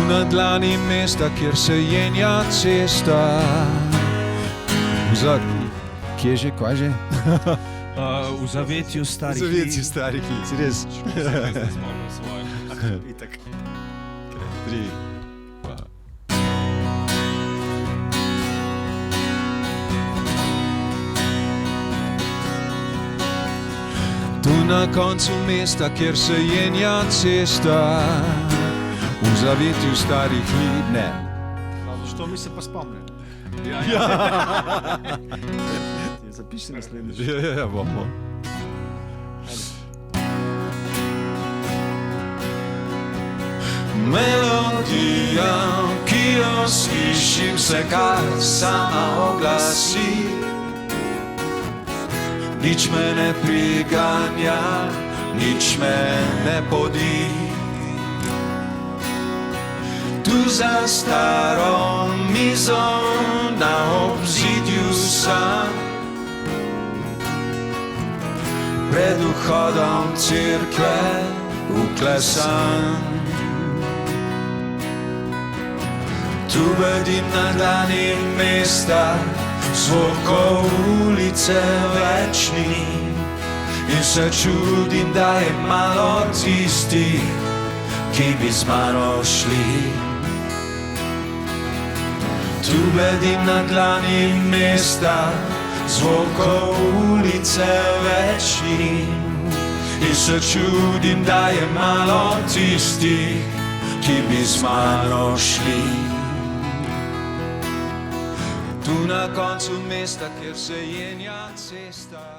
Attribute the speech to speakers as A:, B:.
A: na dlani mesta, kjer se jenja cesta. Kje že, kaj že?
B: V zavetju starih
A: Zavetju starih lic, res.
B: Spomnim svoje.
A: Itak. 3, 2. Tu na koncu mesta, kjer se jenja cesta, v zavetju starih lic. Ne.
C: Što mi se pa spomne? Zapiši naslednjič.
A: Ja, bomo. Melodija, ki jo slišim, se kar sama oglasi. Nič me ne priganja, nič me ne podi. Tu za staro mizo na obzidju sam, pred vhodom cerkve uklesan. Tu bedim na dlani mesta, zvokov ulice večni, in se čudim, da je malo tistih, ki bi z mano šli. Tu bedim na dlani mesta, zvokov ulice večni, in se čudim, da je malo tistih, ki bi z mano šli. Tu na koncu mesta, kjer se jenja cesta.